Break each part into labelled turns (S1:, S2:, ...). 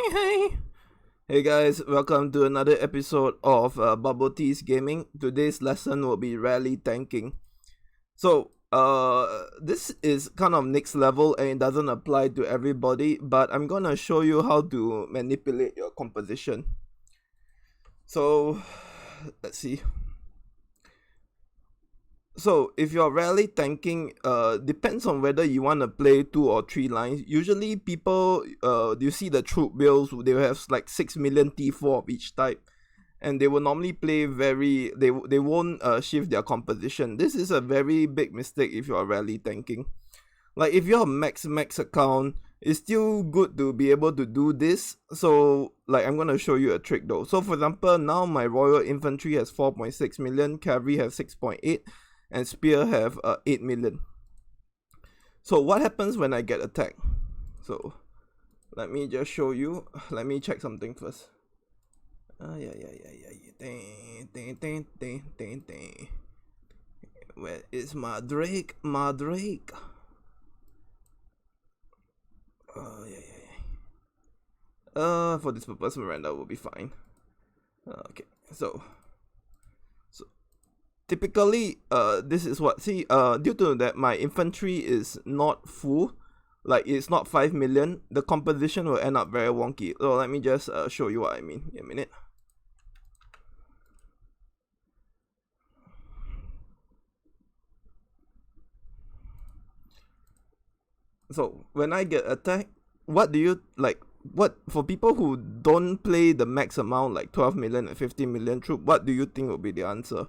S1: Hey guys, welcome to another episode of BubbleteaS Gaming. Today's lesson will be rally tanking. So, this is kind of next level and it doesn't apply to everybody, but I'm gonna show you how to manipulate your composition. So, let's see. So if you're rally tanking, depends on whether you want to play 2 or 3 lines. Usually people, you see the troop builds, they will have like 6 million T4 of each type, and they will normally play they won't shift their composition. This is a very big mistake if you're rally tanking. Like if you're a max account, it's still good to be able to do this. So like I'm gonna show you a trick though. So for example, now my royal infantry has 4.6 million, cavalry have 6.8, and spear have 8 million. So what happens when I get attacked? So let me just show you. Let me check something first. Where is my Drake? My Drake. For this purpose, Miranda will be fine. Okay, so typically, this is what, see, due to that my infantry is not full, like it's not 5 million, the composition will end up very wonky. So let me just show you what I mean in a minute. So when I get attacked, what do you like? What for people who don't play the max amount like 12 million and 15 million troop? What do you think will be the answer?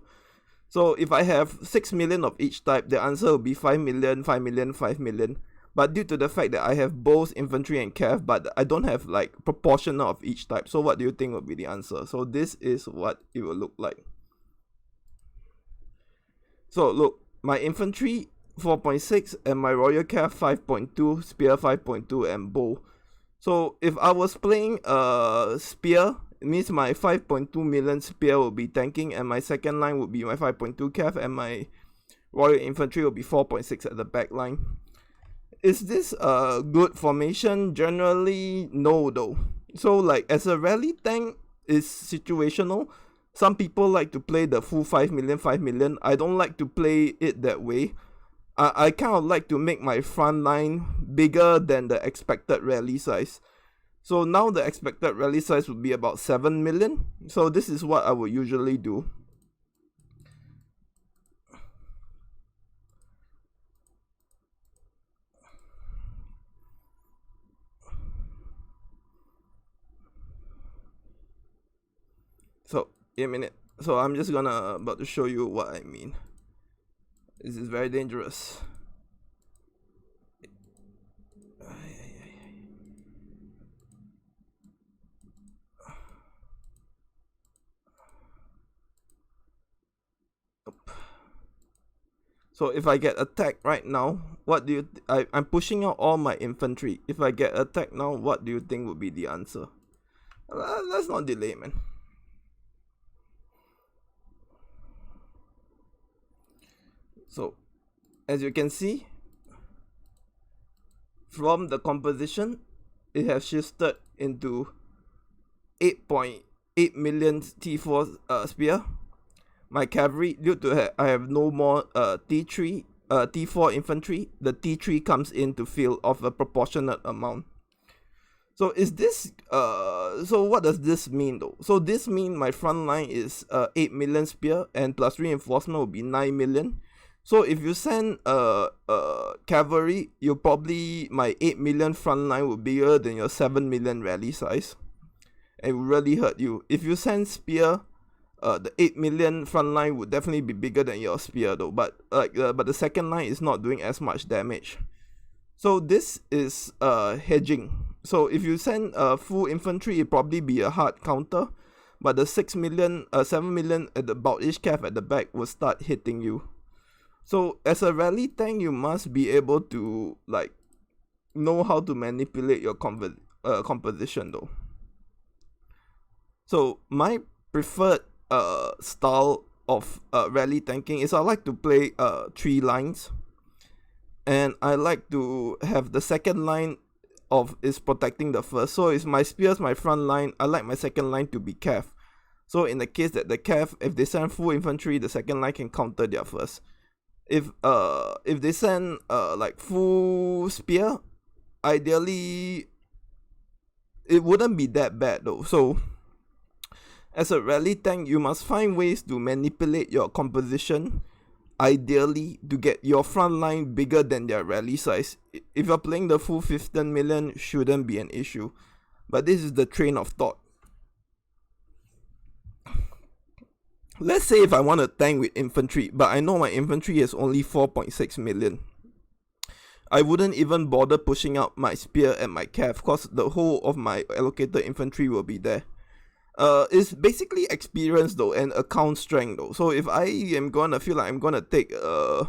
S1: So if I have 6 million of each type, the answer will be 5 million, 5 million, 5 million. But due to the fact that I have both infantry and cav, but I don't have like proportional of each type, so what do you think will be the answer? So this is what it will look like. So look, my infantry 4.6 and my royal cav 5.2, spear 5.2, and bow. So if I was playing spear, it means my 5.2 million spear will be tanking, and my second line would be my 5.2 cav, and my royal infantry will be 4.6 at the back line. Is this a good formation? Generally, no though. So like as a rally tank, is situational. Some people like to play the full 5 million, 5 million. I don't like to play it that way. I kind of like to make my front line bigger than the expected rally size. So now the expected rally size would be about 7 million. So this is what I would usually do. So, a minute. So I'm just about to show you what I mean. This is very dangerous. So if I get attacked right now, what do you I'm pushing out all my infantry. If I get attacked now, what do you think would be the answer? Let's not delay, man. So as you can see, from the composition, it has shifted into 8.8 million T4 spear. My cavalry, due to I have no more T4 infantry, the T3 comes in to fill of a proportionate amount. So is this so what does this mean though? So this means my front line is 8 million spear, and plus reinforcement will be 9 million. So if you send cavalry, you probably, my 8 million front line will be bigger than your 7 million rally size. It will really hurt you. If you send spear, the 8 million front line would definitely be bigger than your spear though, but but the second line is not doing as much damage. So this is hedging. So if you send full infantry, it probably be a hard counter, but the 7 million at the about-ish cav at the back will start hitting you. So as a rally tank, you must be able to like know how to manipulate your composition though. So my preferred style of rally tanking is I like to play 3 lines, and I like to have the second line of is protecting the first. So if my spear's my front line, I like my second line to be cav. So in the case that the cav, if they send full infantry, the second line can counter their first. If they send like full spear, ideally it wouldn't be that bad though. So as a rally tank, you must find ways to manipulate your composition, ideally to get your front line bigger than their rally size. If you're playing the full 15 million, shouldn't be an issue. But this is the train of thought. Let's say if I want a tank with infantry, but I know my infantry is only 4.6 million. I wouldn't even bother pushing out my spear and my cav, cause the whole of my allocated infantry will be there. It's basically experience though and account strength though. So if I am gonna feel like I'm gonna take a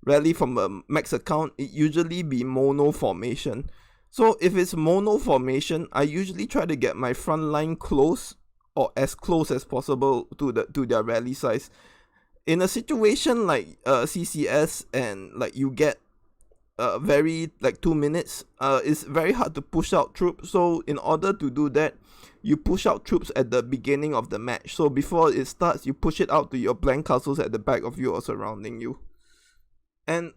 S1: rally from a max account, it usually be mono formation. So if it's mono formation, I usually try to get my front line close or as close as possible to their rally size. In a situation like CCS and like you get very like 2 minutes, it's very hard to push out troops. So in order to do that, you push out troops at the beginning of the match. So before it starts, you push it out to your blank castles at the back of you or surrounding you. And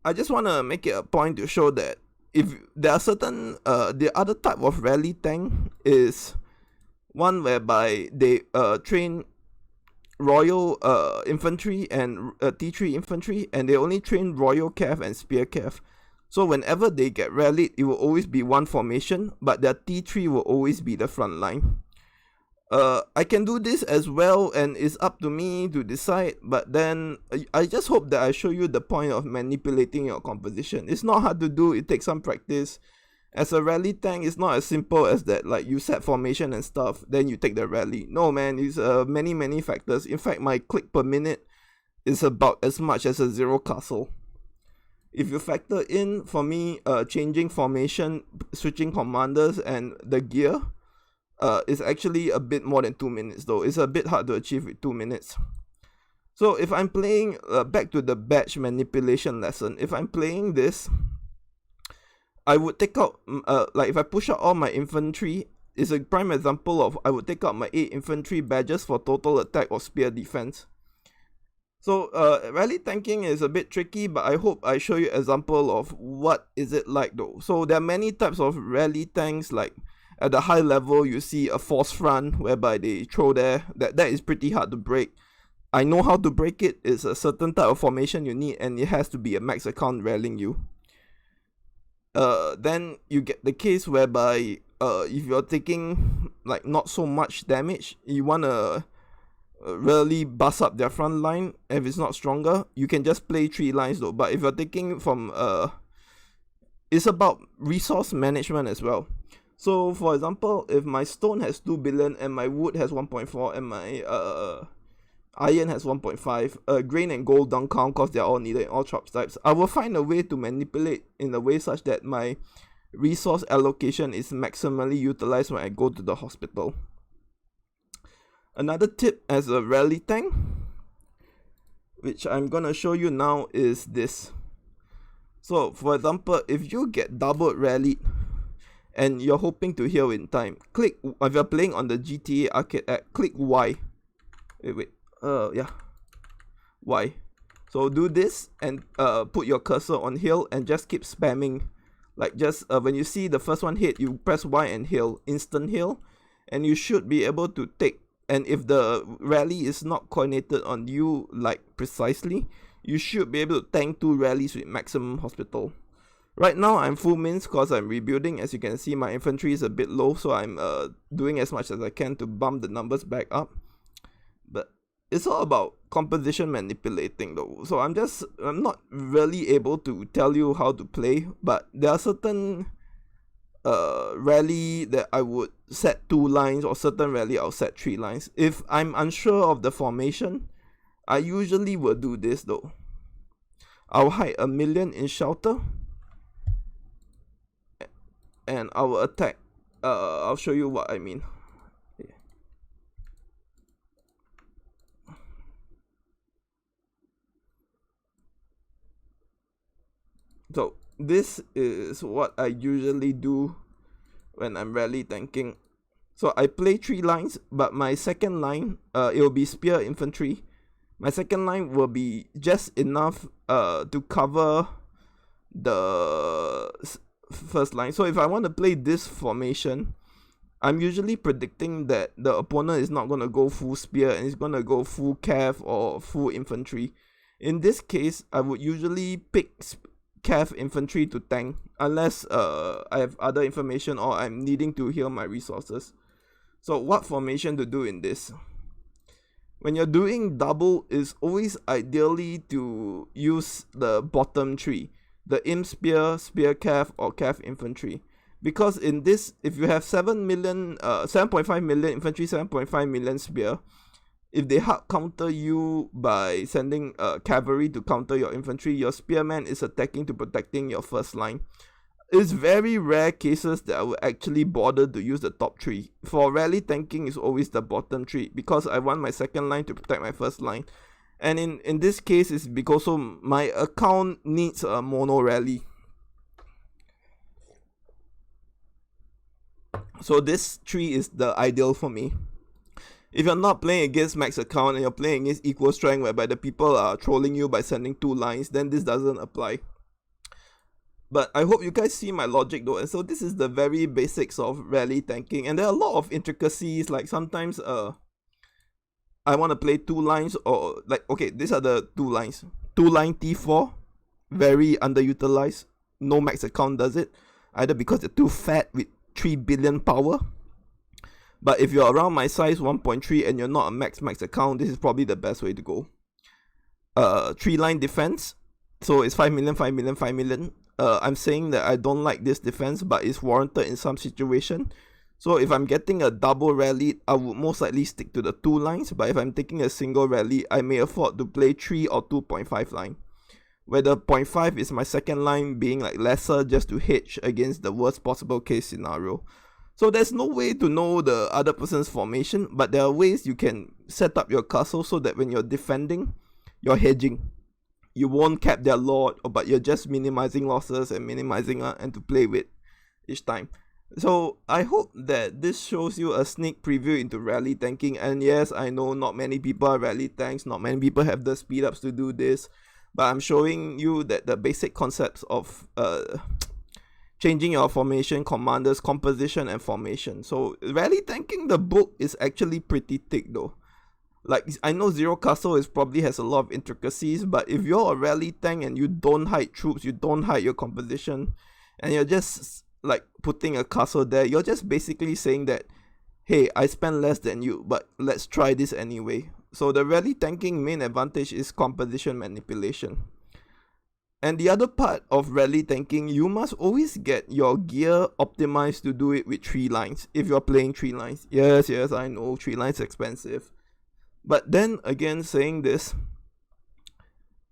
S1: I just want to make it a point to show that if there are certain the other type of rally tank is one whereby they train royal infantry and T3 infantry, and they only train royal cav and spear cav. So whenever they get rallied, it will always be one formation, but their T3 will always be the front line. I can do this as well, and it's up to me to decide, but then I just hope that I show you the point of manipulating your composition. It's not hard to do, it takes some practice. As a rally tank, it's not as simple as that, like you set formation and stuff, then you take the rally. No man, it's many factors. In fact, my click per minute is about as much as a 0 castle. If you factor in, for me, changing formation, switching commanders, and the gear, is actually a bit more than 2 minutes though. It's a bit hard to achieve with 2 minutes. So if I'm playing, back to the batch manipulation lesson, if I'm playing this, I would take out, like if I push out all my infantry, is a prime example of I would take out my 8 infantry badges for total attack or spear defense. So rally tanking is a bit tricky, but I hope I show you an example of what is it like though. So there are many types of rally tanks. Like at the high level, you see a force front whereby they throw there. That is pretty hard to break. I know how to break it. It's a certain type of formation you need, and it has to be a max account rallying you. Then you get the case whereby if you're taking like not so much damage, you wanna really bust up their front line. If it's not stronger, you can just play 3 lines though. But if you're taking from it's about resource management as well. So for example, if my stone has 2 billion and my wood has 1.4 and my iron has 1.5, grain and gold don't count because they're all needed in all trops types, I will find a way to manipulate in a way such that my resource allocation is maximally utilized when I go to the hospital. Another tip as a rally tank, which I'm gonna show you now, is this. So for example, if you get doubled rallied and you're hoping to heal in time, click, if you're playing on the GTA arcade app, click Y. Y. So do this and put your cursor on heal and just keep spamming. Like just when you see the first one hit, you press Y and heal, instant heal, and you should be able to take. And if the rally is not coordinated on you like precisely, you should be able to tank 2 rallies with maximum hospital. Right now I'm full mins because I'm rebuilding. As you can see, my infantry is a bit low, so I'm doing as much as I can to bump the numbers back up. But it's all about composition manipulating though. So I'm not really able to tell you how to play, but there are certain rally that I would set 2 lines, or certain rally I'll set 3 lines. If I'm unsure of the formation, I usually will do this though. I'll hide 1 million in shelter and I will attack. I'll show you what I mean. So this is what I usually do when I'm rally tanking. So I play 3 lines, but my second line, it will be spear infantry. My second line will be just enough to cover the first line. So if I want to play this formation, I'm usually predicting that the opponent is not going to go full spear and is going to go full cav or full infantry. In this case, I would usually pick cav infantry to tank unless I have other information or I'm needing to heal my resources. So what formation to do in this? When you're doing double, it's always ideally to use the bottom 3, the imp spear, spear cav, or cav infantry. Because in this, if you have 7.5 million infantry, 7.5 million spear, if they hard counter you by sending cavalry to counter your infantry, your spearman is attacking to protecting your first line. It's very rare cases that I would actually bother to use the top 3. For rally tanking, it's always the bottom 3 because I want my second line to protect my first line. And in this case, it's because my account needs a mono rally. So this 3 is the ideal for me. If you're not playing against max account and you're playing against equal strength whereby the people are trolling you by sending 2 lines, then this doesn't apply. But I hope you guys see my logic though. And so this is the very basics of rally tanking. And there are a lot of intricacies, like sometimes I want to play 2 lines, or like, okay, these are the 2 lines. 2 line T4, very underutilized. No max account does it, either because they're too fat with 3 billion power. But if you're around my size 1.3 and you're not a max account, this is probably the best way to go. 3 line defense, so it's 5 million, 5 million, 5 million. I'm saying that I don't like this defense, but it's warranted in some situation. So if I'm getting a double rally, I would most likely stick to the 2 lines. But if I'm taking a single rally, I may afford to play 3 or 2.5 line, where the 0.5 is my second line being like lesser just to hedge against the worst possible case scenario. So there's no way to know the other person's formation, but there are ways you can set up your castle so that when you're defending, you're hedging. You won't cap their lord, but you're just minimizing losses and minimizing and to play with each time. So I hope that this shows you a sneak preview into rally tanking. And yes, I know not many people are rally tanks, not many people have the speed ups to do this, but I'm showing you that the basic concepts of changing your formation, commanders, composition, and formation. So rally tanking, the book is actually pretty thick though. Like, I know Zero Castle probably has a lot of intricacies, but if you're a rally tank and you don't hide troops, you don't hide your composition, and you're just like putting a castle there, you're just basically saying that, hey, I spend less than you, but let's try this anyway. So the rally tanking main advantage is composition manipulation. And the other part of rally tanking, you must always get your gear optimized to do it with 3 lines. If you're playing 3 lines. Yes, I know 3 lines expensive. But then again, saying this,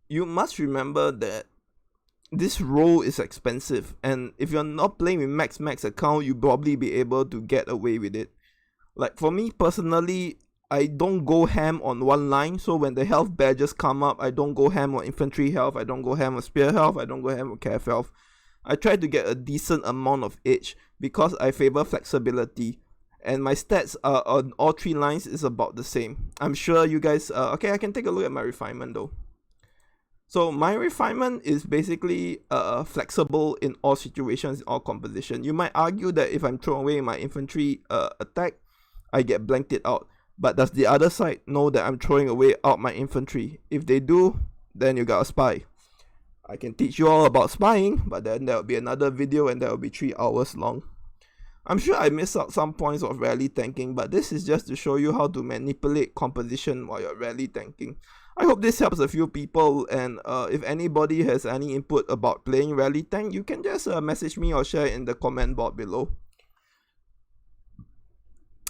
S1: you must remember that this role is expensive. And if you're not playing with max account, you'll probably be able to get away with it. Like for me personally, I don't go ham on 1 line. So when the health badges come up, I don't go ham on infantry health, I don't go ham on spear health, I don't go ham on cav health. I try to get a decent amount of edge because I favor flexibility. And my stats on all 3 lines is about the same. I'm sure you guys, okay, I can take a look at my refinement though. So my refinement is basically flexible in all situations, in all composition. You might argue that if I'm throwing away my infantry attack, I get blanked out. But does the other side know that I'm throwing away out my infantry? If they do, then you got a spy. I can teach you all about spying, but then there will be another video and that will be 3 hours long. I'm sure I missed out some points of rally tanking, but this is just to show you how to manipulate composition while you're rally tanking. I hope this helps a few people, and if anybody has any input about playing rally tank, you can just message me or share in the comment board below.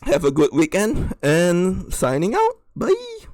S1: Have a good weekend, and signing out. Bye!